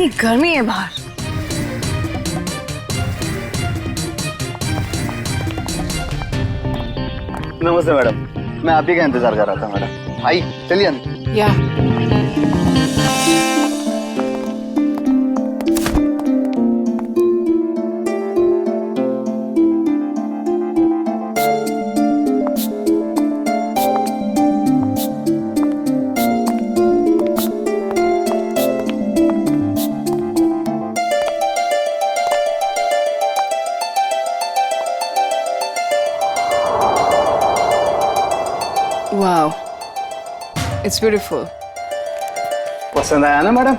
कितनी गर्मी है बाहर। नमस्ते मैडम, मैं आप ही का इंतजार कर रहा था मैडम। आई चलिए अंदर। या वाओ, इट्स ब्यूटीफुल। पसंद आया ना मैडम?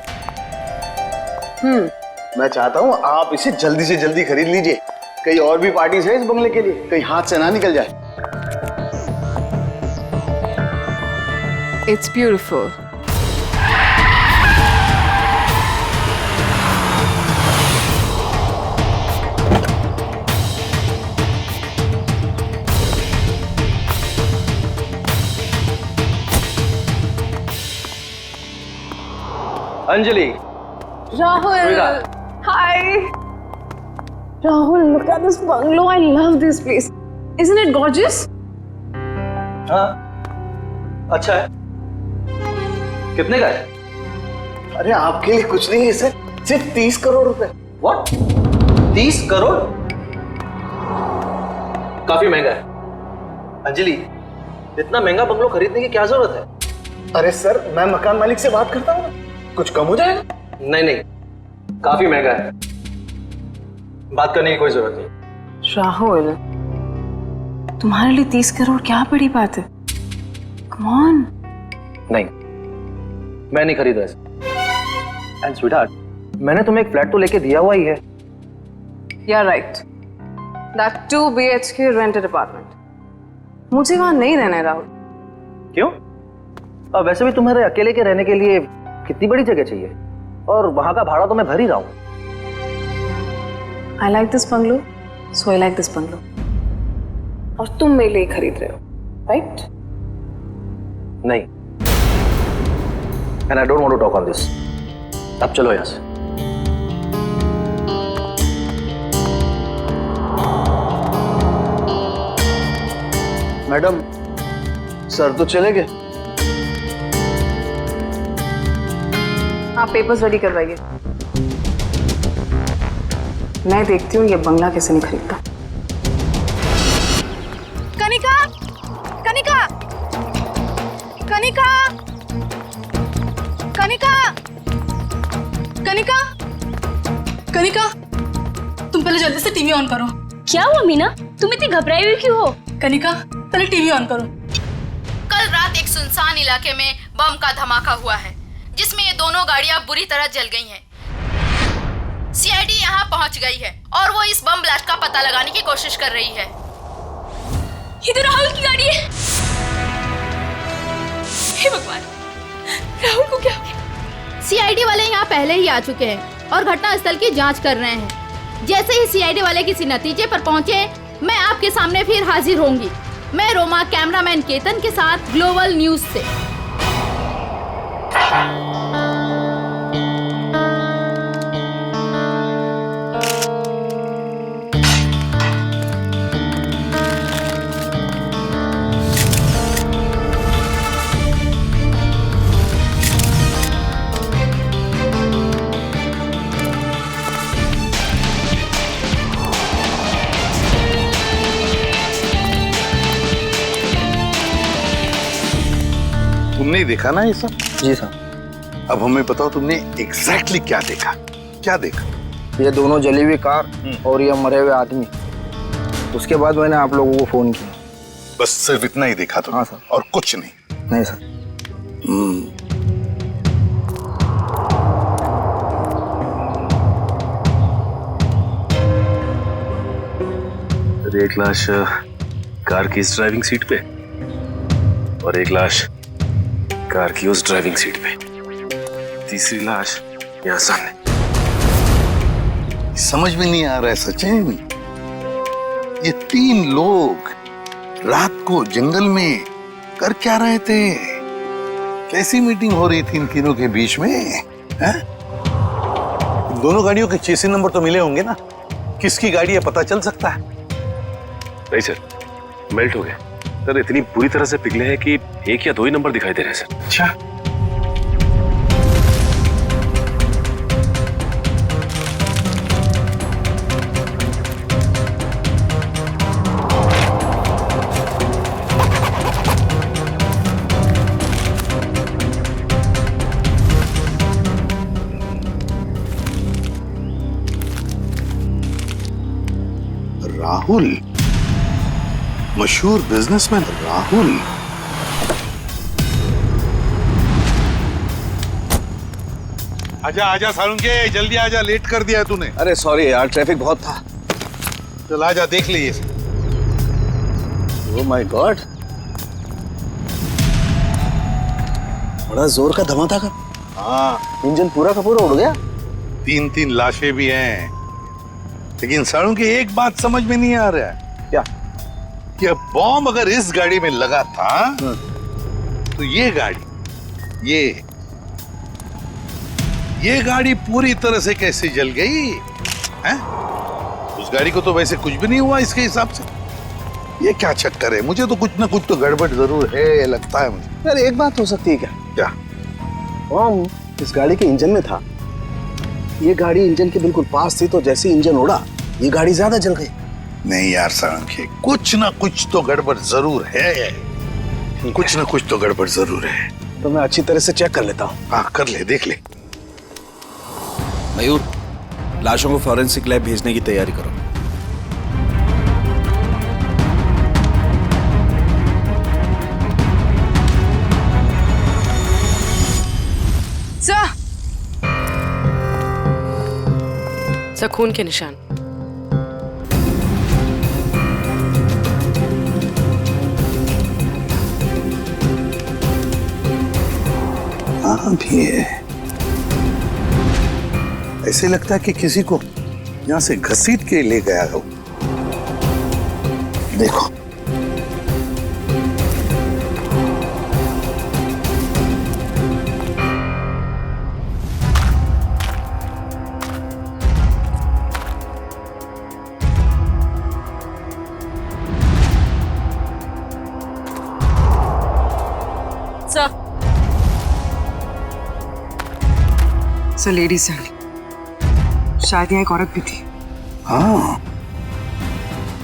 मैं चाहता हूँ आप इसे जल्दी से जल्दी खरीद लीजिए। कई और भी पार्टीज है इस बंगले के लिए, कहीं हाथ से ना निकल जाए। It's beautiful. Anjali, Rahul, hi. Rahul, look at this bungalow. I love this place. Isn't it gorgeous? हाँ, अच्छा है। कितने का है? अरे आपके लिए कुछ नहीं है सर, सिर्फ 30 करोड़ रुपए। What? 30 करोड़? काफी महंगा है। अंजलि, इतना महंगा बंगलो खरीदने की क्या जरूरत है? अरे सर, मैं मकान मालिक से बात करता हूँ, कुछ कम हो जाएगा। नहीं नहीं, काफी महंगा है, बात करने की कोई जरूरत नहीं। राहुल, तुम्हारे लिए 30 करोड़ क्या बड़ी बात है? Come on. नहीं, मैं नहीं खरीद रहा। एंड स्वीटहार्ट, मैंने तुम्हें एक फ्लैट तो लेके दिया हुआ ही है। You're right. That 2 BHK rented apartment. मुझे वहां नहीं रहना है राहुल। क्यों? अब वैसे भी तुम्हारे अकेले के रहने के लिए कितनी बड़ी जगह चाहिए, और वहां का भाड़ा तो मैं भर ही रहा हूं। I like this bungalow, so I like this bungalow. और तुम मेरे लिए खरीद रहे हो, right? नहीं, and I don't want to talk on this. अब चलो यहां से। मैडम, सर तो चले गए। आप पेपर्स रेडी करवाइए, मैं देखती हूँ ये बंगला कैसे नहीं खरीदता। कनिका, कनिका, कनिका, कनिका, कनिका, कनिका, तुम पहले जल्दी से टीवी ऑन करो। क्या हुआ मीना, तुम इतनी घबराई हुई क्यों हो? कनिका, पहले टीवी ऑन करो। कल रात एक सुनसान इलाके में बम का धमाका हुआ है, जिसमें ये दोनों गाड़ियां बुरी तरह जल गई हैं। सीआईडी यहां पहुंच गई है और वो इस बम ब्लास्ट का पता लगाने की कोशिश कर रही है। ये तो राहुल की गाड़ी है। हे भगवान, राहुल को क्या हो गया? सीआईडी वाले यहां पहले ही आ चुके हैं और घटनास्थल की जांच कर रहे हैं। जैसे ही सीआईडी वाले किसी नतीजे पर पहुंचे, मैं आपके सामने फिर हाजिर होंगी। मैं रोमा, कैमरामैन केतन के साथ ग्लोबल न्यूज से। तुमने देखा ना ये सब? जी सर। अब हमें बताओ तुमने एग्जैक्टली क्या देखा? क्या देखा? ये दोनों जली हुई कार और ये मरे हुए आदमी। उसके बाद मैंने आप लोगों को फोन किया। बस सिर्फ इतना ही देखा तुमने? हाँ सर। और कुछ नहीं? नहीं सर। एक लाश कार की इस ड्राइविंग सीट पे और एक लाश कार की उस ड्राइविंग सीट पे, तीसरी लाश यहाँ सामने। समझ में नहीं आ रहा है सचिन, ये 3 लोग रात को जंगल में कर क्या रहे थे? कैसी मीटिंग हो रही थी इन तीनों के बीच में? है? दोनों गाड़ियों के चेसी नंबर तो मिले होंगे ना, किसकी गाड़ी है पता चल सकता है। नहीं सर, मेल्ट हो गए सर, इतनी बुरी तरह से पिघले हैं कि एक या दो ही नंबर दिखाई दे रहे हैं सर। अच्छा, राहुल, मशहूर बिजनेसमैन राहुल। आजा आजा सारुंगे, जल्दी आजा, लेट कर दिया है तूने। अरे सॉरी यार, ट्रैफिक बहुत था। चल आजा, देख लिए। ओह माय गॉड, बड़ा जोर का धमाका था। हाँ, इंजन पूरा का पूरा उड़ गया। 3-3 लाशें भी हैं, लेकिन सारुंगे एक बात समझ में नहीं आ रहा है। क्या? कि अब बॉम्ब अगर इस गाड़ी में लगा था तो ये गाड़ी पूरी तरह से कैसे जल गई हैं? उस गाड़ी को तो वैसे कुछ भी नहीं हुआ इसके हिसाब से। ये क्या चक्कर है? मुझे तो कुछ ना कुछ तो गड़बड़ जरूर है, लगता है मुझे। यार एक बात हो सकती है क्या? क्या? बॉम्ब इस गाड़ी के इंजन में था, ये गाड़ी इंजन के बिल्कुल पास थी, तो जैसे इंजन उड़ा ये गाड़ी ज्यादा जल गई। नहीं यार सारंगी, कुछ ना कुछ तो गड़बड़ जरूर है, कुछ ना कुछ तो गड़बड़ जरूर है। तो मैं अच्छी तरह से चेक कर लेता हूँ। हाँ कर ले, देख ले। मयूर, लाशों को फॉरेंसिक लैब भेजने की तैयारी करो। सर, खून के निशान। हाँ भी है, ऐसे लगता है कि किसी को यहाँ से घसीट के ले गया हो। देखो सर, लेडी सर, शायद यहाँ एक औरत भी थी। हाँ,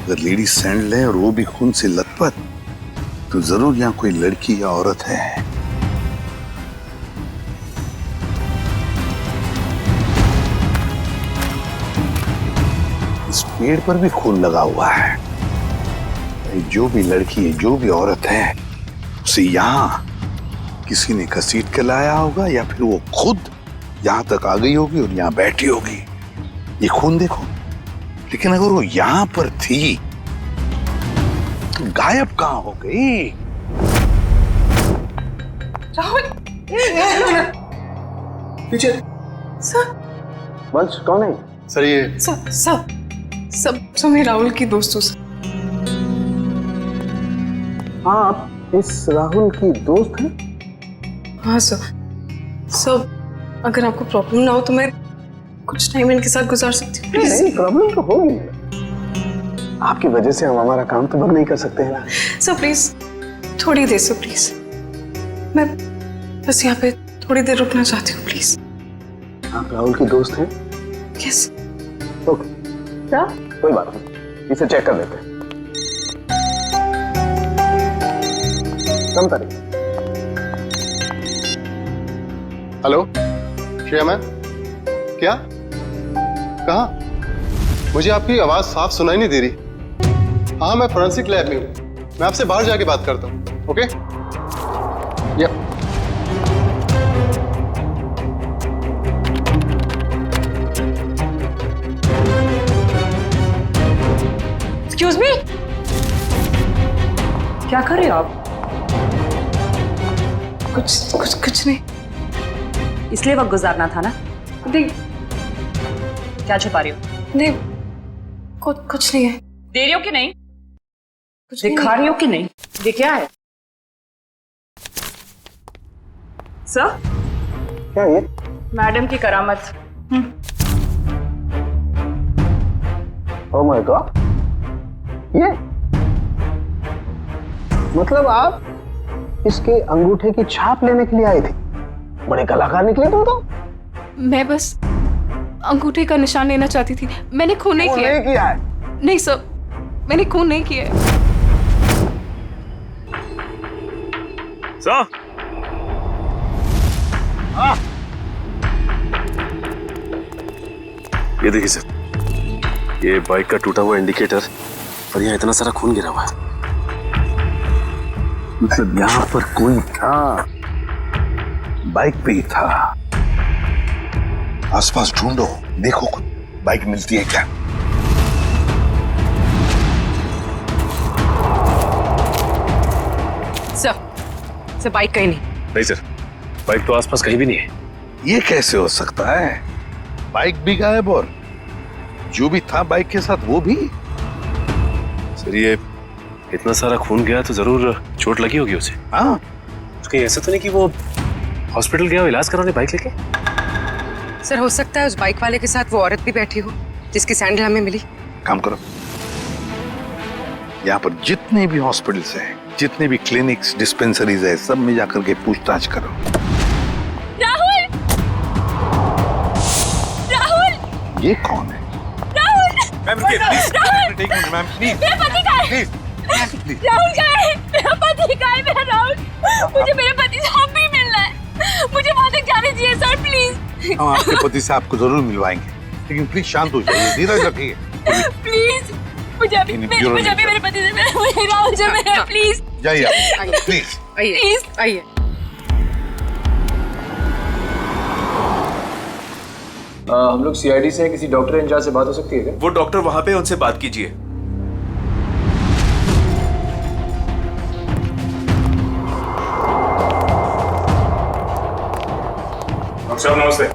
अगर लेडी सैंडल है और वो भी खून से लथपथ, तो जरूर यहाँ कोई लड़की या औरत है। इस पेड़ पर भी खून लगा हुआ है। जो भी लड़की है, जो भी औरत है, उसे यहाँ किसी ने घसीट के लाया होगा, या फिर वो खुद यहाँ तक आ गई होगी और यहाँ बैठी होगी। ये खून देखो, लेकिन अगर वो यहाँ पर थी तो गायब कहाँ हो गई? राहुल, पीछे। सर, वंश कौन है? सर ये सब मैं राहुल की दोस्त हूँ। हाँ, आप इस राहुल की दोस्त हैं? हाँ सर, अगर आपको प्रॉब्लम ना हो तो मैं कुछ टाइम इनके साथ गुजार सकती हूँ। नहीं, प्रॉब्लम तो होगी। आपकी वजह से हम हमारा काम तो बंद नहीं कर सकते हैं ना। सर प्लीज, थोड़ी देर सर, प्लीज। मैं बस यहाँ पे थोड़ी देर रुकना चाहती हूँ, प्लीज। आप राहुल की दोस्त हैं? यस। ओके, क्या? कोई बात नहीं, इसे चेक कर लेते हैं। कम तारीख। हेलो श्रेया मैम, क्या? कहाँ? मुझे आपकी आवाज साफ सुनाई नहीं दे रही। हाँ, मैं फोरेंसिक लैब में हूँ, मैं आपसे बाहर जाके बात करता हूँ। ओके? या एक्सक्यूज मी, क्या कर रहे हो आप? कुछ नहीं। इसलिए वक्त गुजारना था ना? नहीं। क्या छुपा रही हो? नहीं, कुछ नहीं है। दे रही हो कि नहीं? कुछ दिखा रही हो कि नहीं? ये क्या है? सर, क्या ये? मैडम की करामत। ओह माय गॉड, ये मतलब आप इसके अंगूठे की छाप लेने के लिए आए थे? बड़े कलाकार निकले तुम तो। मैं बस अंगूठे का निशान लेना चाहती थी। मैंने खून नहीं किया। नहीं किया है? नहीं सर, मैंने खून नहीं किया है। सर, ये देखिए सर, ये बाइक का टूटा हुआ इंडिकेटर और यहाँ इतना सारा खून गिरा हुआ है। मतलब यहाँ पर कोई था, बाइक पे ही था। आसपास ढूंढो, देखो कुछ बाइक मिलती है क्या? सर बाइक कहीं नहीं। नहीं सर, बाइक तो आसपास कहीं भी नहीं है। ये कैसे हो सकता है? बाइक भी गायब और जो भी था बाइक के साथ वो भी? सर ये इतना सारा खून गया तो जरूर चोट लगी होगी उसे। हाँ, कहीं ऐसा तो नहीं कि वो हॉस्पिटल गया हो इलाज कराने बाइक लेके? सर हो सकता है उस बाइक वाले के साथ वो औरत भी बैठी हो जिसकी सैंडल हमें मिली। काम करो, यहाँ पर जितने भी हॉस्पिटल्स हैं, जितने भी क्लिनिक्स, डिस्पेंसरीज है, सब में जाकर के पूछताछ करो। राहुल! राहुल! ये कौन है? राहुल! मैम रुकिए, प्लीज। राहुल! Ma'am please. मेरा पति कहाँ है? राहुल कहाँ है? मेरा पति कहाँ है? मेरा राहुल, मुझे मेरे पति से अब भी मिलना है। मुझे वहां तक जाने दीजिए सर, प्लीज। हम आपके पति से आपको जरूर मिलवाएंगे, लेकिन प्लीज शांत हो जाइए, धीरज रखिए। प्लीज मुझे अभी मेरे पति से मिलना है। मुझे राहुल से मिलना है, प्लीज। जाइए प्लीज। प्लीज आइए। हम लोग सीआईडी से हैं, किसी डॉक्टर इंचार्ज से बात हो सकती है क्या? वो डॉक्टर वहां पे, उनसे बात कीजिए। साहब नमस्ते।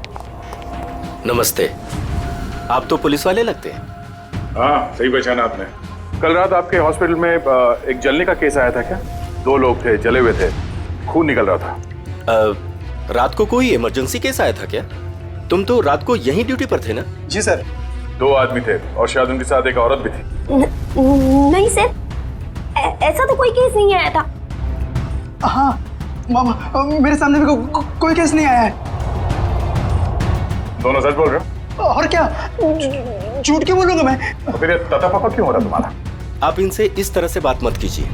नमस्ते। आप तो पुलिस वाले लगते हैं। हाँ सही पहचाना आपने। कल रात आपके हॉस्पिटल में एक जलने का केस आया था क्या? 2 लोग थे, जले हुए थे, खून निकल रहा था। रात को कोई इमरजेंसी केस आया था क्या? तुम तो रात को यहीं ड्यूटी पर थे ना? जी सर। 2 आदमी थे और शायद उनके साथ एक औरत भी थी। नहीं सर, ऐसा तो कोई केस नहीं आया था। हाँ मामा, मेरे सामने भी कोई केस नहीं आया है। दोनों सच बोल रहे हो? और क्या, झूठ क्यों बोलूंगा मैं? तो फिर ततापापा क्यों हो रहा तुम्हारा? आप इनसे इस तरह से बात मत कीजिए।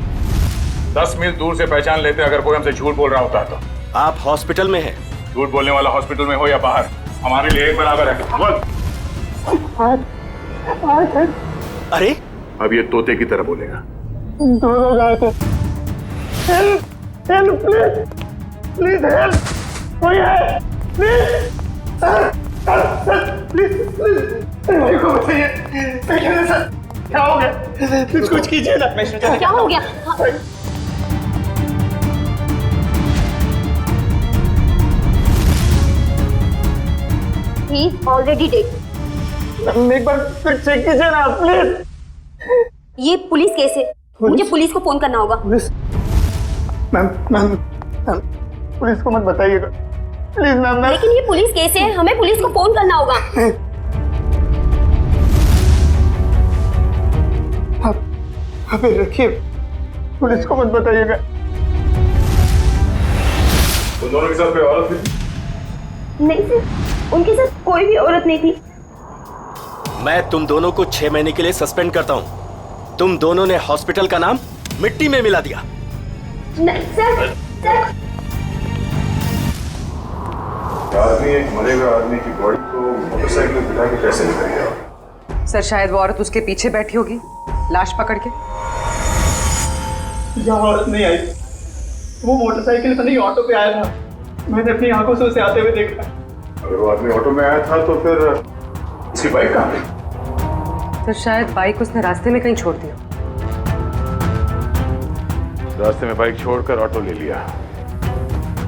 10 मील दूर से पहचान लेते अगर कोई हमसे झूठ बोल रहा होता है तो। आप हॉस्पिटल में हैं। झूठ बोलने वाला हॉस्पिटल में हो या बाहर, हमारे लिए एक बराबर है। बोल। अरे अब ये तोते की तरह बोलेगा। 2 लोग आए थे। Help help please, please help, कोई है? प्लीज प्लीज प्लीज भाई को बताइए। क्या हो गया? प्लीज कुछ कीजिए ना। क्या हो गया? He's already dead. एक बार फिर चेक कीजिए ना प्लीज। ये पुलिस केस है, मुझे पुलिस को फोन करना होगा। पुलिस? मैम पुलिस को मत बताइएगा प्लीज मैम। लेकिन ये पुलिस केस है, हमें पुलिस को फोन करना होगा। आप रखिए, पुलिस को मत बताइएगा। उन दोनों के साथ कोई औरत भी? नहीं सर, उनके साथ कोई भी औरत नहीं थी। मैं तुम दोनों को 6 महीने के लिए सस्पेंड करता हूँ। तुम दोनों ने हॉस्पिटल का नाम मिट्टी में मिला दिया। नहीं सर, आदमी एक मरे हुए आदमी की बॉडी को मोटरसाइकिल में बिठा के कैसे ले गया? सर शायद वो औरत उसके पीछे बैठी होगी लाश पकड़ के। यहाँ औरत नहीं आई, वो मोटरसाइकिल से नहीं ऑटो पे आया था। मैंने अपनी आंखों से उसे आते हुए देखा। अगर वो आदमी ऑटो में आया था तो फिर उसकी बाइक कहाँ गई? तो शायद बाइक उसने रास्ते में कहीं छोड़ दिया। रास्ते में बाइक छोड़कर ऑटो ले लिया,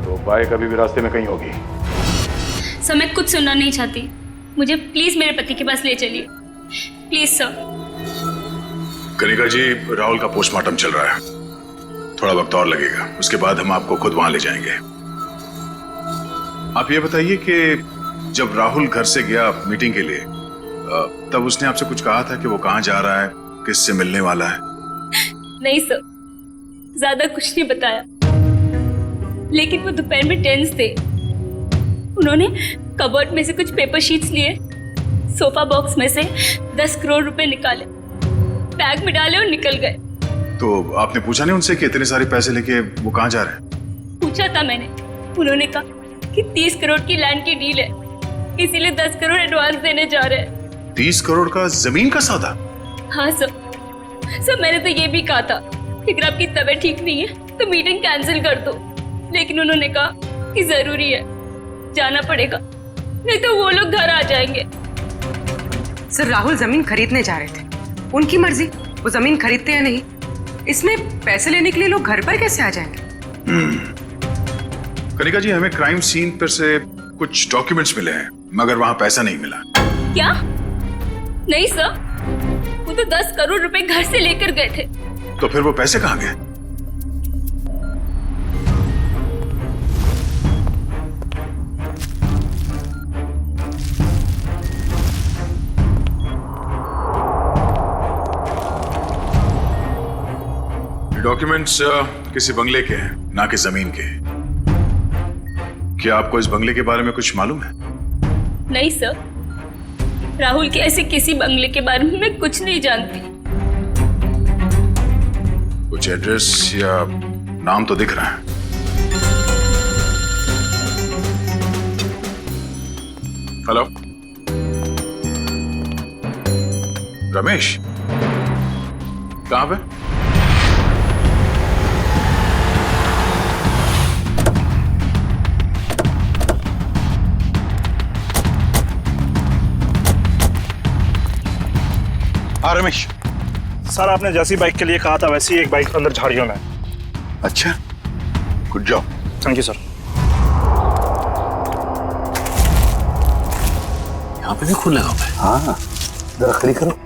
तो बाइक अभी भी रास्ते में कहीं होगी। सर मैं कुछ सुनना नहीं चाहती, मुझे प्लीज मेरे पति के पास ले चलिए, प्लीज सर। कनिका जी, राहुल का पोस्टमार्टम चल रहा है, थोड़ा वक्त और लगेगा, उसके बाद हम आपको खुद वहां ले जाएंगे। आप ये बताइए कि जब राहुल घर से गया मीटिंग के लिए तब उसने आपसे कुछ कहा था कि वो कहाँ जा रहा है, किससे मिलने वाला है? नहीं सर, ज्यादा कुछ नहीं बताया, लेकिन वो दोपहर में टेंस थे। उन्होंने कबर्ड में से कुछ पेपर शीट्स लिए, सोफा बॉक्स में से 10 करोड़ रुपए निकाले, बैग में डाले और निकल गए। तो आपने पूछा नहीं उनसे कि इतने सारे पैसे लेके वो कहाँ जा रहे हैं? पूछा था मैंने, उन्होंने कहा कि 30 करोड़ की लैंड की डील है, इसीलिए 10 करोड़ एडवांस देने जा रहे हैं। 30 करोड़ का जमीन का सौदा? हाँ सर, मैंने तो ये भी कहा था कि अगर आपकी तबीयत ठीक नहीं है तो मीटिंग कैंसिल कर दो, लेकिन उन्होंने कहा कि जरूरी है, जाना पड़ेगा, नहीं तो वो लोग घर आ जाएंगे। सर, राहुल जमीन खरीदने जा रहे थे, उनकी मर्जी, वो जमीन खरीदते या नहीं। इसमें पैसे लेने के लिए लोग घर पर कैसे आ जाएंगे? कनिका जी, हमें क्राइम सीन पर से कुछ डॉक्यूमेंट्स मिले हैं, मगर वहां पैसा नहीं मिला। क्या? नहीं सर, वो तो 10 करोड़ रुपए घर से लेकर गए थे। तो फिर वो पैसे कहाँ गए? डॉक्यूमेंट्स किसी बंगले के हैं, ना कि जमीन के। क्या आपको इस बंगले के बारे में कुछ मालूम है? नहीं सर, राहुल के ऐसे किसी बंगले के बारे में मैं कुछ नहीं जानती। कुछ एड्रेस या नाम तो दिख रहा है। हेलो, रमेश, कहां पे? हाँ रमेश सर, आपने जैसी बाइक के लिए कहा था वैसी एक बाइक अंदर झाड़ियों में। अच्छा, good job. Thank you sir. यहाँ पे भी खून लगा हुआ है। हाँ, जरा खड़ी करो।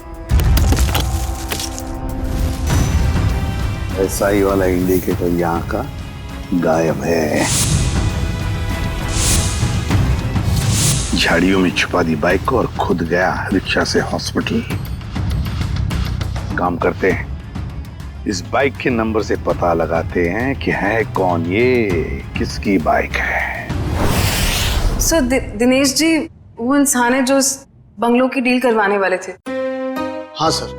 SI वाला इंडिकेटर यहाँ का गायब है। झाड़ियों में छुपा दी बाइक को और खुद गया रिक्शा से हॉस्पिटल। काम करते हैं, इस बाइक के नंबर से पता लगाते हैं कि है कौन ये, किसकी बाइक है। सर, दिनेश जी वो इंसान है जो इस बंगलों की डील करवाने वाले थे। हाँ सर,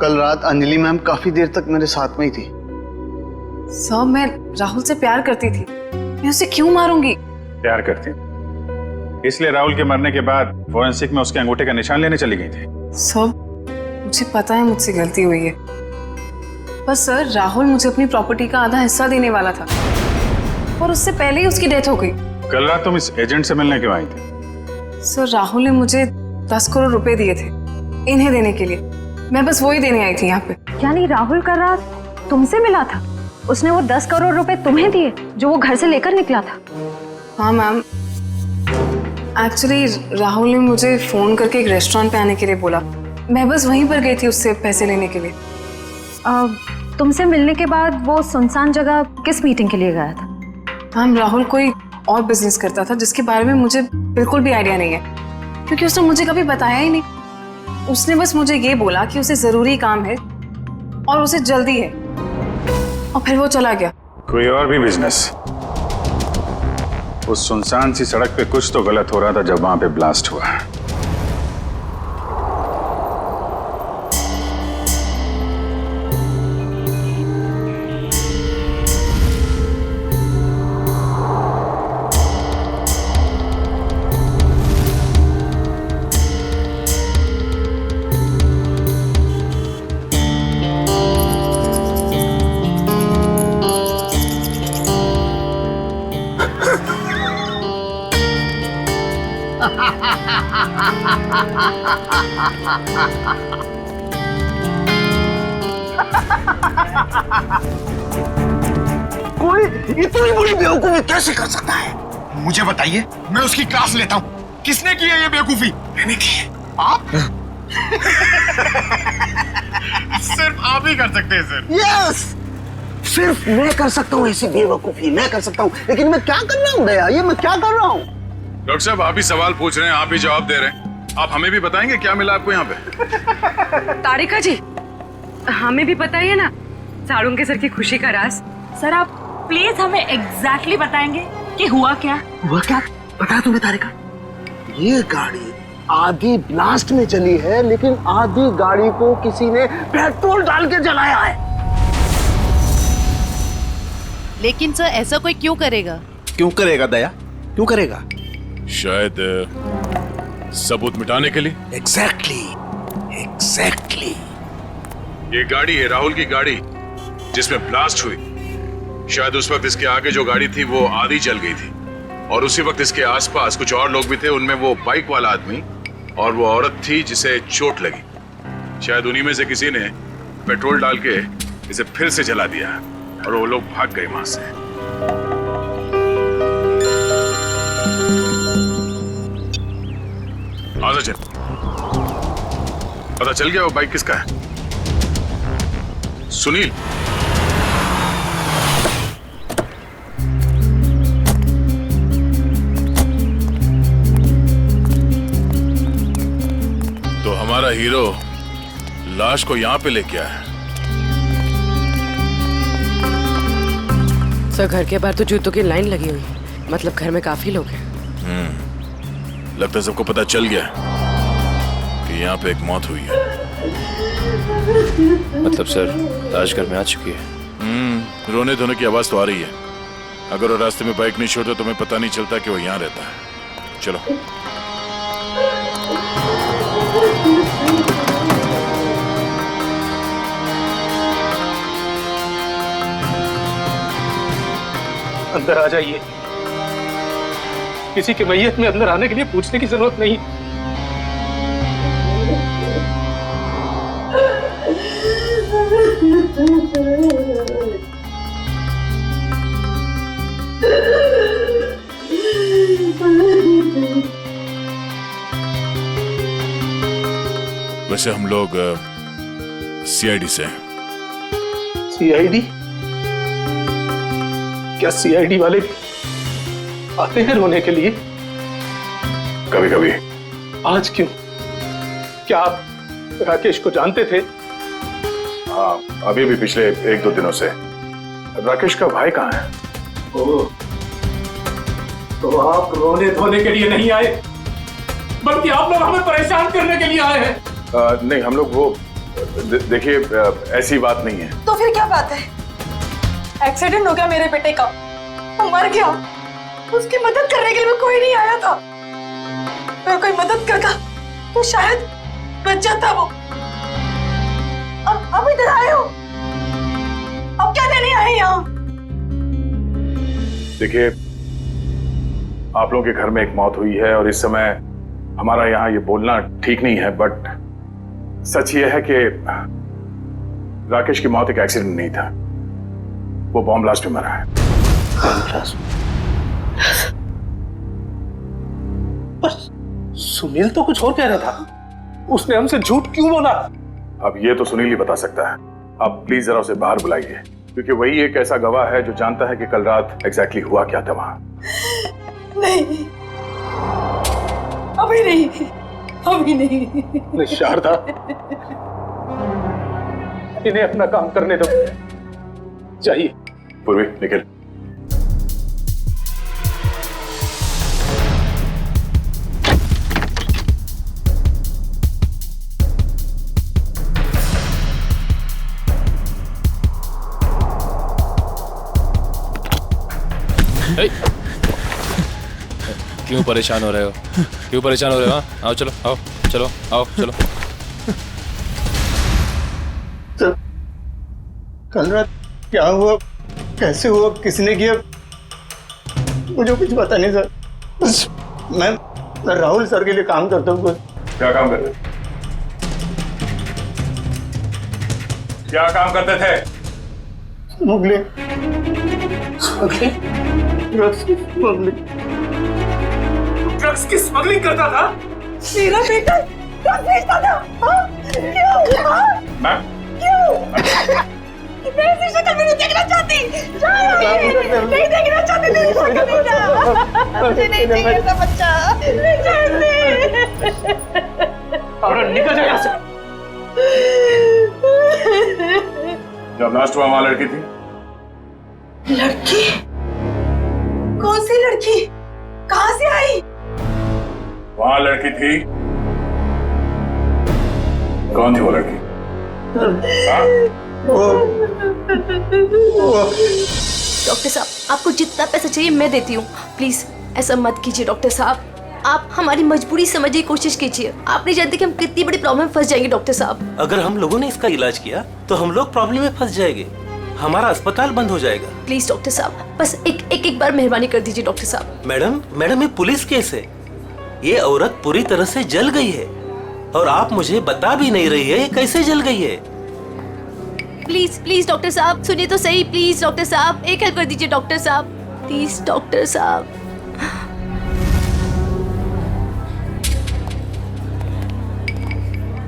कल रात अंजलि मैम काफी देर तक मेरे साथ में ही थी। सर, मैं राहुल से प्यार करती थी, मैं उसे क्यों मारूंगी? प्यार करती? इसलिए राहुल के मरने के बाद फोरेंसिक में उसके अंगूठे का निशान लेने चली गई थी? सर, मुझे पता है मुझसे गलती हुई है, पर सर राहुल मुझे अपनी प्रॉपर्टी का आधा हिस्सा देने वाला था और उससे पहले ही उसकी डेथ हो गई। कल रात तुम इस एजेंट से मिलने क्यों आई थी? सर, राहुल ने मुझे 10 करोड़ रुपए दिए थे इन्हें देने के लिए, मैं बस वही देने आई थी यहाँ पे। यानी राहुल कल रात तुमसे मिला था? उसने वो 10 करोड़ रुपए तुम्हें दिए जो वो घर से लेकर निकला था? हाँ मैम, एक्चुअली राहुल ने मुझे फोन करके एक रेस्टोरेंट पे आने के लिए बोला, मैं बस वहीं पर गई थी उससे पैसे लेने के लिए। तुमसे मिलने के बाद वो सुनसान जगह किस मीटिंग के लिए गया था? मैम, राहुल कोई और बिजनेस करता था जिसके बारे में मुझे बिल्कुल भी आइडिया नहीं है, क्योंकि उसने मुझे कभी बताया ही नहीं। उसने बस मुझे ये बोला कि उसे जरूरी काम है और उसे जल्दी है, और फिर वो चला गया। कोई और भी बिजनेस? उस सुनसान सी सड़क पे कुछ तो गलत हो रहा था जब वहां पे ब्लास्ट हुआ। कोई इतनी बड़ी बेवकूफी कैसे कर सकता है? मुझे बताइए, मैं उसकी क्लास लेता हूँ। किसने की है ये बेवकूफी? मैंने की है। आप? सिर्फ आप ही कर सकते हैं सर। यस, सिर्फ मैं कर सकता हूँ ऐसी बेवकूफी, मैं कर सकता हूँ। लेकिन मैं क्या कर रहा हूँ दया, ये मैं क्या कर रहा हूँ? डॉक्टर साहब, आप ही सवाल पूछ रहे हैं, आप ही जवाब दे रहे हैं। आप हमें भी बताएंगे क्या मिला आपको यहाँ पे? तारिका जी, हमें भी बताइए ना साड़ू के सर की खुशी का राज। सर आप प्लीज हमें एग्जैक्टली बताएंगे कि हुआ क्या? हुआ क्या बता तुम्हें तारिका। ये गाड़ी आधी ब्लास्ट में चली है, लेकिन आधी गाड़ी को किसी ने पेट्रोल डाल के जलाया है। लेकिन सर ऐसा कोई क्यों करेगा? क्यों करेगा दया, क्यों करेगा? शायद सबूत मिटाने के लिए। एग्जैक्टली। ये गाड़ी है राहुल की गाड़ी जिसमें ब्लास्ट हुई। शायद उस वक्त इसके आगे जो गाड़ी थी वो आधी जल गई थी और उसी वक्त इसके आसपास कुछ और लोग भी थे, उनमें वो बाइक वाला आदमी और वो औरत थी जिसे चोट लगी। शायद उन्हीं में से किसी ने पेट्रोल डाल के इसे फिर से जला दिया और वो लोग भाग गए वहां से। आजा चल, पता चल गया वो बाइक किसका है? सुनील। तो हमारा हीरो लाश को यहाँ पे लेके आया। सर घर के बाहर तो जूतों की लाइन लगी हुई, मतलब घर में काफी लोग हैं। लगता है सबको पता चल गया कि यहाँ पे एक मौत हुई है। मतलब सर लाश घर में आ चुकी है। रोने धोने की आवाज तो आ रही है। अगर वो रास्ते में बाइक नहीं छोड़ता तो हमें पता नहीं चलता कि वो यहाँ रहता है। चलो। अंदर आ जाइए। किसी के मैयत में अंदर आने के लिए पूछने की जरूरत नहीं। वैसे हम लोग सीआईडी से हैं। सीआईडी? क्या सीआईडी वाले आते हैं रोने के लिए? कभी कभी। आज क्यों? क्या आप राकेश को जानते थे? हाँ, अभी भी पिछले 1-2 दिनों से। राकेश का भाई कहाँ है? ओह, तो आप रोने धोने के लिए नहीं आए, बल्कि आप लोग हमें परेशान करने के लिए आए हैं। नहीं, हम लोग वो देखिए ऐसी बात नहीं है। तो फिर क्या बात है? एक्सीडेंट हो गया मेरे बेटे का, वो मर गया, उसकी मदद करने के लिए कोई नहीं आया था। अगर कोई मदद करता तो शायद बच जाता वो। अब इधर आए हो, अब क्या लेने आए यहाँ? देखिए, आप लोगों के घर में एक मौत हुई है और इस समय हमारा यहाँ ये बोलना ठीक नहीं है, बट सच ये है कि राकेश की मौत एक एक्सीडेंट नहीं था, वो बॉम्ब ब्लास्ट में मरा है। पर सुनील तो कुछ और कह रहा था, उसने हमसे झूठ क्यों बोला? अब ये तो सुनील ही बता सकता है। आप प्लीज जरा उसे बाहर बुलाइए, क्योंकि वही एक ऐसा गवाह है जो जानता है कि कल रात एग्जैक्टली हुआ क्या था वहां। नहीं, अभी नहीं। शारदा, इन्हें अपना काम करने दो। जाइए। पूर्वी, निकल। क्यों परेशान हो रहे हो? क्यों परेशान हो रहे हो? आओ चलो, आओ चलो, आओ चलो। सर, कल रात क्या हुआ, कैसे हुआ, किसने किया, मुझे कुछ पता नहीं सर। बस मैं राहुल सर के लिए काम करता हूँ। क्या काम करते? क्या काम करते थे? स्मगलिंग। ड्रग्स की स्मगलिंग करता था? मेरा बेटा ड्रग्स बेचता था? क्यों? मैम, क्यों? मेरी शक्ल भी नहीं देखना चाहता। चाहती। नहीं देखना चाहती तेरी शक्ल नहीं जा। मुझे नहीं चाहिए ऐसा बच्चा। नहीं चाहती। और निकल जा यहाँ से। जब लास्ट हुआ वहां लड़की थी? लड़की? कौन सी लड़की? कहाँ से आई? वहां लड़की थी। कौन थी वो लड़की? डॉक्टर साहब, आपको जितना पैसा चाहिए मैं देती हूँ। प्लीज ऐसा मत कीजिए डॉक्टर साहब। आप हमारी मजबूरी समझने की कोशिश कीजिए। आप नहीं जानते कि हम कितनी बड़ी प्रॉब्लम में फंस जाएंगे डॉक्टर साहब। अगर हम लोगों ने इसका इलाज किया तो हम लोग प्रॉब्लम में फंस जाएंगे, हमारा अस्पताल बंद हो जाएगा। प्लीज डॉक्टर साहब, बस एक बार मेहरबानी कर दीजिए डॉक्टर साहब। मैडम ये पुलिस केस है। ये औरत पूरी तरह से जल गई है और आप मुझे बता भी नहीं रही है ये कैसे जल गई है। प्लीज डॉक्टर साहब सुनिए तो सही। प्लीज डॉक्टर साहब एक हेल्प कर दीजिए डॉक्टर साहब। प्लीज डॉक्टर साहब।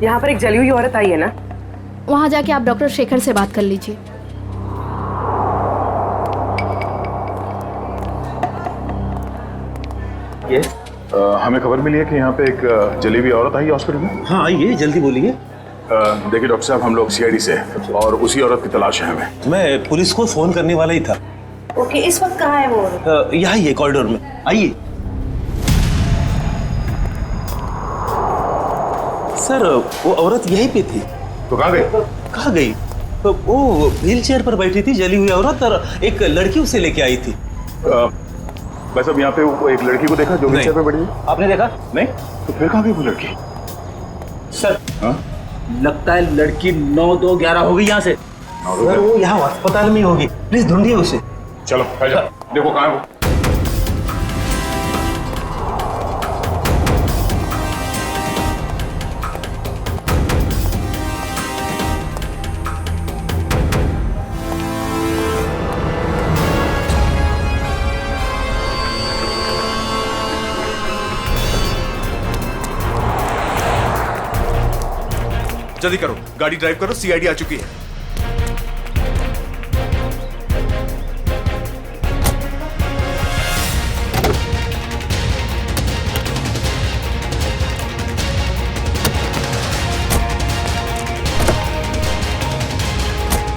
यहाँ पर एक जली हुई औरत आई है ना? वहाँ जाके आप डॉक्टर शेखर से बात कर लीजिए। हमें खबर मिली है कि यहाँ पे एक जली हुई औरत आई है हॉस्पिटल में। हाँ आइए, जल्दी बोलिए। देखिए डॉक्टर साहब, हम लोग सीआईडी से हैं और उसी औरत की तलाश है हमें। मैं पुलिस को फोन करने वाला ही था। ओके, इस वक्त कहाँ है वो? यहाँ ही है कॉरिडोर में, आइए। सर वो औरत यहीं पे थी। तो कहाँ गई? कहाँ गई? तो वो व्हील चेयर पर बैठी थी जली हुई औरत, और एक लड़की उसे लेके आई थी। वैसे अब यहाँ पे वो एक लड़की को देखा जो व्हील चेयर पे बैठी है? आपने देखा? नहीं। तो फिर कहाँ गई वो लड़की? सर लगता है लड़की 9-2-11 हो गई यहाँ से। सर वो यहाँ अस्पताल में होगी, प्लीज ढूंढिए उसे। चलो देखो कहाँ है वो। जल्दी करो, गाड़ी ड्राइव करो, सीआईडी आ चुकी है।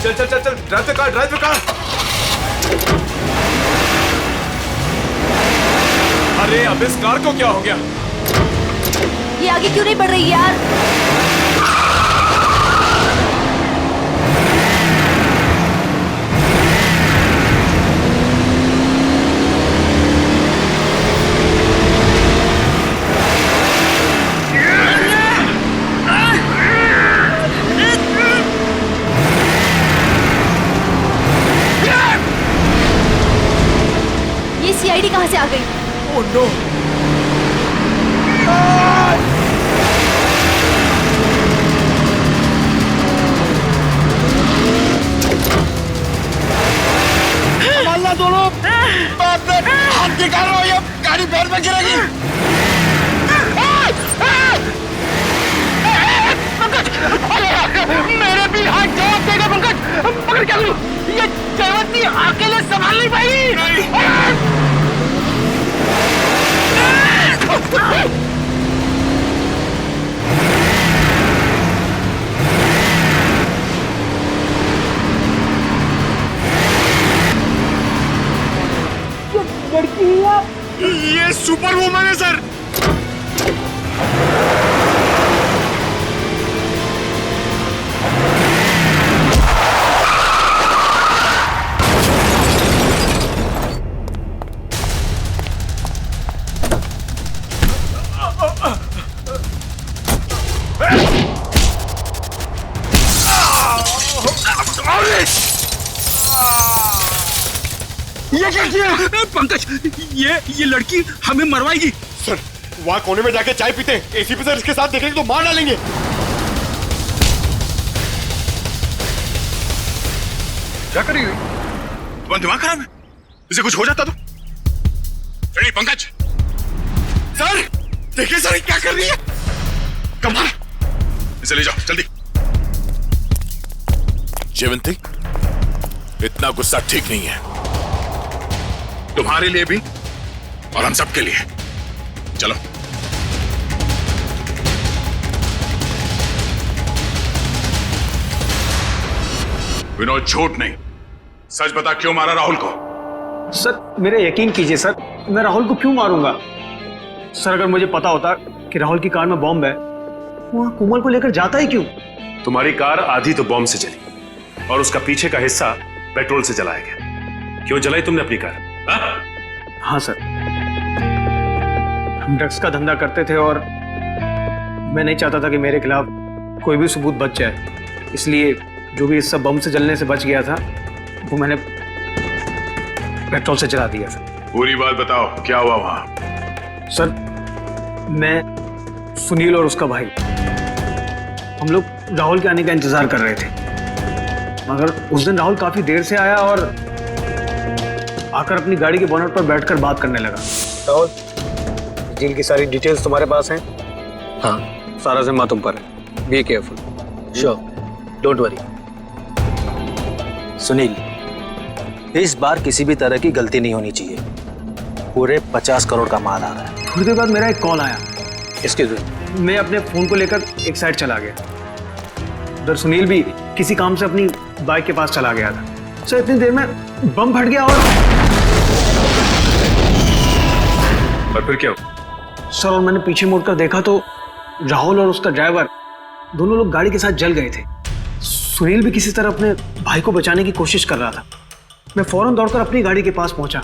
चल चल चल चल, drive the car, drive the car. अरे अब इस कार को क्या हो गया? ये आगे क्यों नहीं बढ़ रही यार? ये सीआईडी कहाँ से आ गई? Oh no! संभालना दोनों। हाथ निकालो, ये गाड़ी पैर में गिरेगी। पंकज, मेरे भी हाथ जवाब देगा पंकज। पकड़ क्या करूं? ये जयवंती अकेले संभाल नहीं पाई। ये सुपर वुमन है सर। ये क्या किया? पंकज, ये लड़की हमें मरवाएगी। सर वहाँ कोने में जाके चाय पीते हैं, एसीपी सर इसके साथ देखेंगे तो मार डालेंगे। क्या करी हुई? तुम्हारा दिमाग खराब है? इसे कुछ हो जाता तो? रेडी पंकज? सर देखिए सर क्या कर रही है। कमाल, इसे ले जाओ जल्दी। जयवंती इतना गुस्सा ठीक नहीं है, तुम्हारे लिए भी और हम सबके लिए। चलो। विनोद, झूठ नहीं, सच बता, क्यों मारा राहुल को? सर मेरे यकीन कीजिए सर, मैं राहुल को क्यों मारूंगा? सर अगर मुझे पता होता कि राहुल की कार में बॉम्ब है, वहां कोमल को लेकर जाता ही क्यों? तुम्हारी कार आधी तो बॉम्ब से जली और उसका पीछे का हिस्सा पेट्रोल से जलाया गया। क्यों जलाई तुमने अपनी कार? हाँ सर, हम ड्रग्स का धंधा करते थे और मैं नहीं चाहता था कि मेरे खिलाफ कोई भी सबूत बच जाए, इसलिए जो भी हिस्सा बम से जलने से बच गया था वो मैंने पेट्रोल से जला दिया सर। पूरी बात बताओ, क्या हुआ वहां? सर मैं, सुनील और उसका भाई, हम लोग राहुल के आने का इंतजार कर रहे थे, मगर उस दिन राहुल काफी देर से आया और आकर अपनी गाड़ी के बोनट पर बैठकर बात करने लगा। राहुल, डील की सारी डिटेल्स तुम्हारे पास हैं? हाँ, सारा जिम्मा तुम पर है। Be careful. Sure, don't worry. Sunil, इस बार किसी भी तरह की गलती नहीं होनी चाहिए। पूरे 50 करोड़ का माल आ रहा है। थोड़ी देर बाद मेरा एक कॉल आया। एक्सक्यूज मी, मैं अपने फोन को लेकर एक साइड चला गया। उधर सुनील भी किसी काम से अपनी बाइक के पास चला गया था। सर इतनी देर में बम फट गया और फिर क्या हुआ? सर और मैंने पीछे मुड़कर देखा तो राहुल और उसका ड्राइवर दोनों लोग गाड़ी के साथ जल गए थे। सुनील भी किसी तरह अपने भाई को बचाने की कोशिश कर रहा था। मैं फौरन दौड़कर अपनी गाड़ी के पास पहुंचा,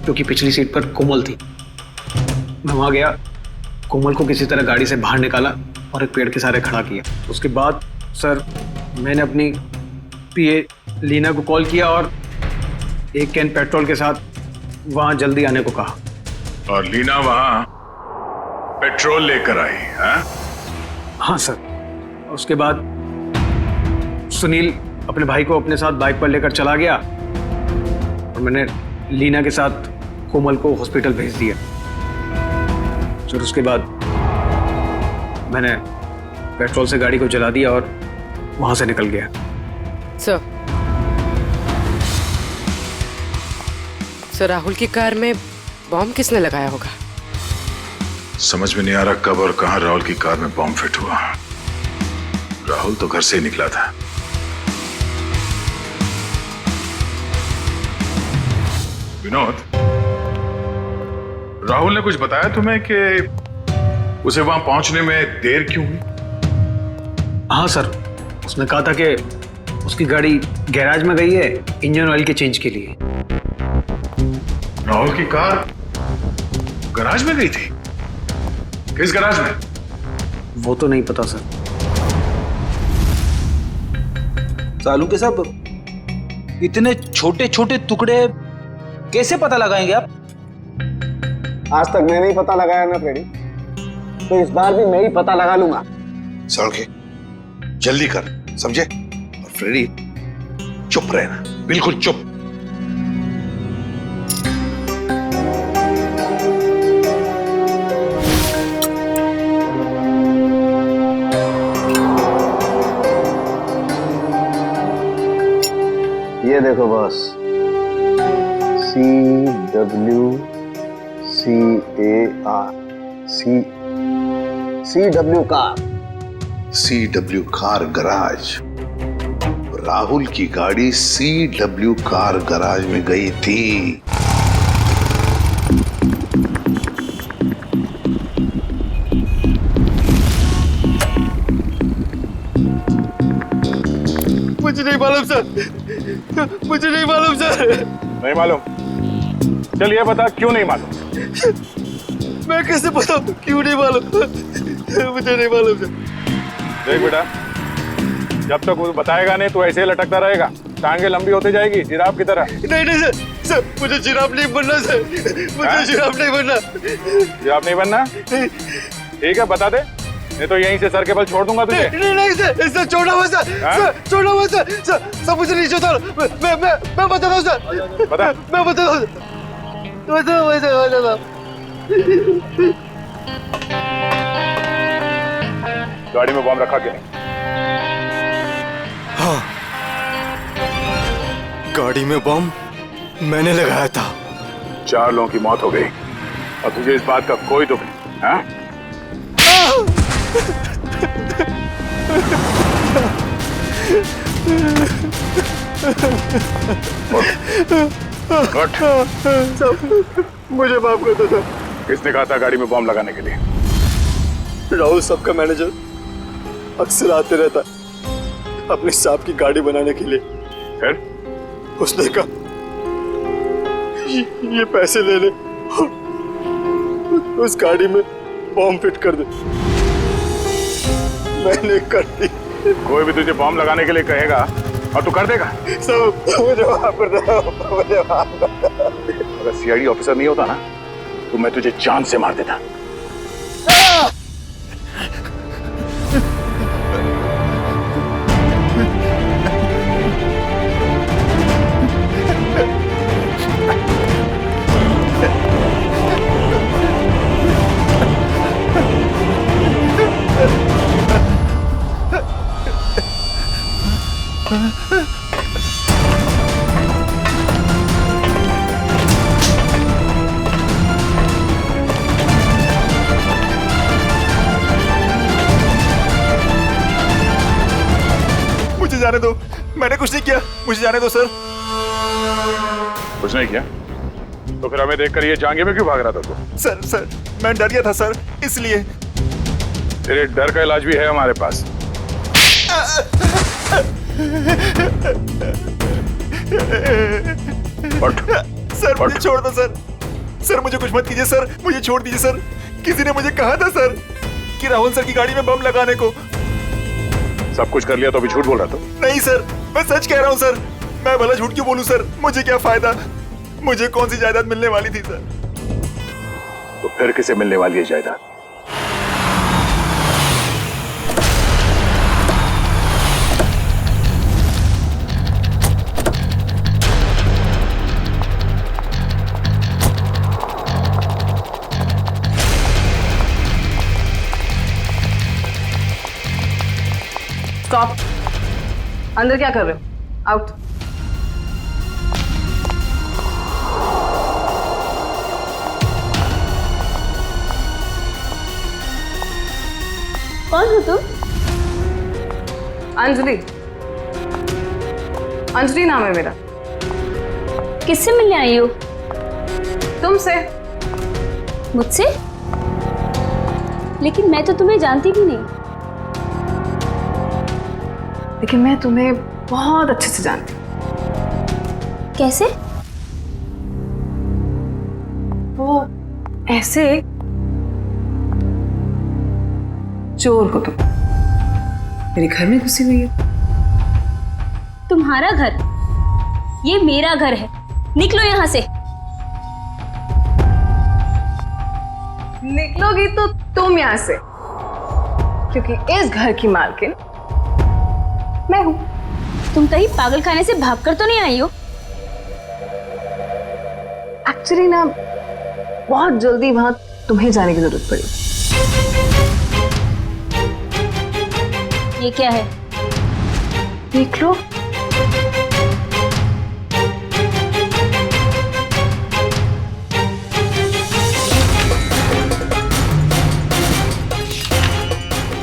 क्योंकि पिछली सीट पर कोमल थी। मैं वहां गया, कोमल को किसी तरह गाड़ी से बाहर निकाला और एक पेड़ के सहारे खड़ा किया। उसके बाद सर मैंने अपनी पीए लीना को कॉल किया और एक कैन पेट्रोल के साथ वहां जल्दी आने को कहा। और लीना वहां पेट्रोल लेकर आई? हाँ सर। उसके बाद सुनील अपने भाई को अपने साथ बाइक पर लेकर चला गया और मैंने लीना के साथ कोमल को हॉस्पिटल भेज दिया। फिर उसके बाद मैंने पेट्रोल से गाड़ी को जला दिया और वहां से निकल गया। सर राहुल की कार में बॉम्ब किसने लगाया होगा? समझ में नहीं आ रहा कब और कहां राहुल की कार में बॉम्ब फिट हुआ। राहुल तो घर से ही निकला था। विनोद, राहुल ने कुछ बताया तुम्हें कि उसे वहां पहुंचने में देर क्यों हुई? हाँ सर, उसने कहा था कि उसकी गाड़ी गैराज में गई है इंजन ऑयल के चेंज के लिए। राहुल की कार गैराज में गई थी? किस गैराज में? वो तो नहीं पता सर। सालू के सब इतने छोटे छोटे टुकड़े कैसे पता लगाएंगे आप? आज तक मैंने ही पता लगाया ना फ्रेडी, तो इस बार भी मैं ही पता लगा लूंगा। सड़के जल्दी कर, समझे? और फ्रेडी चुप रहना, बिल्कुल चुप। ये देखो boss, CWCAR car. CW car garage. Rahul की गाड़ी CW कार गराज में गई थी। मुझे नहीं मालूम सर, मुझे नहीं मालूम सर। नहीं मालूम? चल ये बता, क्यों नहीं मालूम? मैं कैसे बताऊं क्यों नहीं मालूम? मुझे नहीं मालूम सर। देख बेटा, जब तक वो बताएगा नहीं तो ऐसे ही लटकता रहेगा, टांगे लंबी होती जाएगी जिराफ की तरह। नहीं नहीं सर, सर मुझे जिराफ नहीं बनना सर, मुझे जिराफ नहीं बनना। जिराफ नहीं बनना? ठीक है, बता दे, नहीं तो यहीं से सर के बल छोड़ दूंगा तुझे। नहीं नहीं सर, सर छोड़ा हुआ सर, सर छोड़ा हुआ सर, सर मुझे नहीं छोड़ा। मैं बताता हूँ सर, बता। मैं बताता हूँ, गाड़ी में बम रखा कि नहीं? हाँ, गाड़ी में बम मैंने लगाया था। 4 लोगों की मौत हो गई और तुझे इस बात का कोई दुख नहीं, हाँ? मुझे माफ कर दो सर। किसने कहा था गाड़ी में बम लगाने के लिए? राहुल साहब का मैनेजर अक्सर आते रहता है अपने साहब की गाड़ी बनाने के लिए। फिर उसने कहा ये पैसे ले ले और उस गाड़ी में बम फिट कर दे। मैंने कर दी। कोई भी तुझे बम लगाने के लिए कहेगा और तू कर देगा? सब मुझे माफ कर दो, मुझे माफ कर दो। अगर सीआईडी ऑफिसर नहीं होता ना तो मैं तुझे जान से मार देता। मुझे जाने दो, मैंने कुछ नहीं किया, मुझे जाने दो सर। कुछ नहीं किया तो फिर हमें देखकर ये जांघे में क्यों भाग रहा था तू? सर मैं डर गया था सर, इसलिए। तेरे डर का इलाज भी है हमारे पास। सर मुझे छोड़ दो सर। सर मुझे कुछ मत कीजिए सर, मुझे छोड़ दीजिए सर। किसी ने मुझे कहा था सर कि राहुल सर की गाड़ी में बम लगाने को। सब कुछ कर लिया तो अभी झूठ बोल रहा था? नहीं सर, मैं सच कह रहा हूँ सर। मैं भला झूठ क्यों बोलूं सर, मुझे क्या फायदा। मुझे कौन सी जायदाद मिलने वाली थी सर। तो फिर किसे मिलने वाली है जायदाद? स्टॉप। अंदर क्या कर रहे हो? आउट। कौन हो तुम? अंजलि। अंजलि नाम है मेरा। किससे मिलने आई हो? तुमसे। मुझसे? लेकिन मैं तो तुम्हें जानती भी नहीं। लेकिन मैं तुम्हें बहुत अच्छे से जानती हूँ। कैसे? वो ऐसे चोर हो तुम, मेरे घर में घुसी हुई है। तुम्हारा घर? ये मेरा घर है, निकलो यहाँ से। निकलोगी तो तुम यहाँ से, क्योंकि इस घर की मालकिन मैं हूं। तुम कहीं पागल खाने से भागकर तो नहीं आई हो? एक्चुअली ना बहुत जल्दी वहां तुम्हें जाने की जरूरत पड़ी। ये क्या है? देख लो।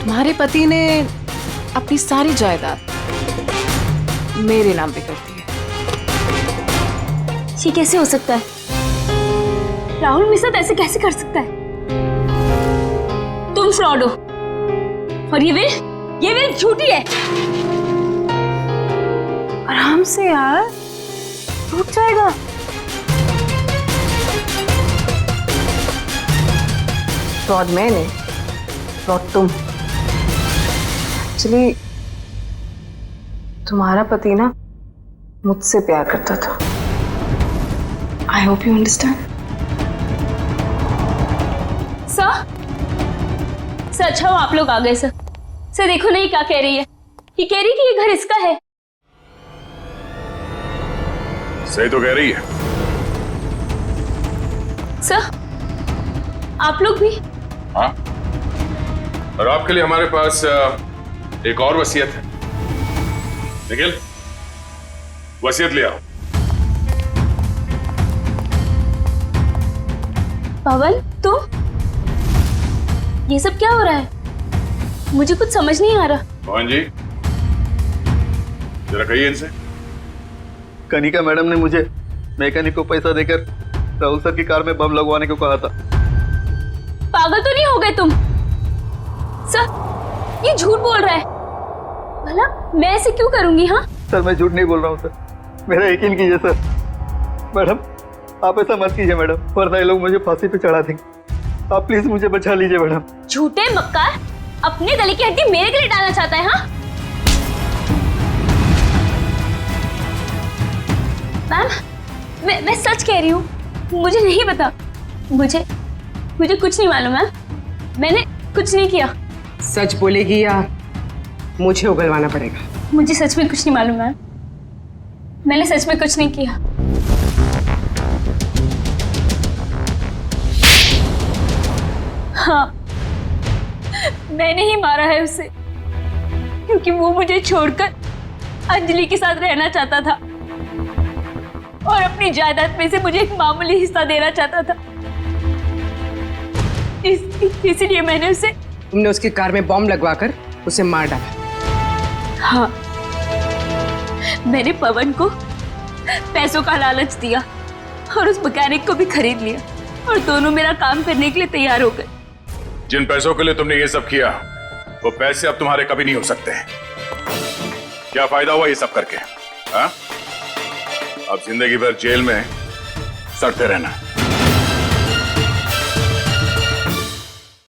तुम्हारे पति ने अपनी सारी जायदाद मेरे नाम पे कर दी है। ये कैसे हो सकता है? राहुल मेरे साथ ऐसे कैसे कर सकता है? तुम फ्रॉड हो और ये विल झूठी है। आराम से यार, टूट जाएगा। फ्रॉड मैं नहीं, फ्रॉड तुम। एक्चुअली तुम्हारा पति ना मुझसे प्यार करता था। I hope you understand. Sir अच्छा हो आप लोग आ गए सर। सर देखो ना ये क्या कह रही है। ये कह रही कि ये घर इसका है। सही तो कह रही है। सर आप लोग भी? हाँ, और आपके लिए हमारे पास एक और वसीयत है। निखिल, वसीयत ले आओ। पवन तुम, ये सब क्या हो रहा है? मुझे कुछ समझ नहीं आ रहा। मोहन जी, जरा कहिए इनसे। कनिका मैडम ने मुझे मैकेनिक को पैसा देकर राहुल सर की कार में बम लगवाने को कहा था। पागल तो नहीं हो गए तुम? सर, ये झूठ बोल रहा है। भला मैं ऐसे क्यों करूंगी? हाँ सर, मैं झूठ नहीं बोल रहा हूँ सर, मेरा यकीन कीजिए सर। मैडम आप ऐसा मत कीजिए मैडम, वरना ये लोग मुझे फांसी पे चढ़ा देंगे। आप प्लीज मुझे बचा लीजिए मैडम। झूठे मक्कार, अपने गले की हड्डी मेरे गले डालना चाहता है? हाँ मैम, मैं सच कह रही हूँ, मुझे नहीं पता। मुझे कुछ नहीं मालूम है, मैंने कुछ नहीं किया। सच बोलेगी या मुझे उगलवाना पड़ेगा? मुझे सच में कुछ नहीं मालूम है, मैंने सच में कुछ नहीं किया। हाँ, मैंने ही मारा है उसे, क्योंकि वो मुझे छोड़कर अंजलि के साथ रहना चाहता था और अपनी जायदाद में से मुझे एक मामूली हिस्सा देना चाहता था। इसलिए मैंने उसे। तुमने उसकी कार में बॉम्ब लगवाकर उसे मार डाला? हाँ, मैंने पवन को पैसों का लालच दिया और उस मैकेनिक को भी खरीद लिया और दोनों मेरा काम करने के लिए तैयार हो गए। जिन पैसों के लिए तुमने ये सब किया, वो पैसे अब तुम्हारे कभी नहीं हो सकते। क्या फायदा हुआ ये सब करके? हाँ? अब जिंदगी भर जेल में सड़ते रहना।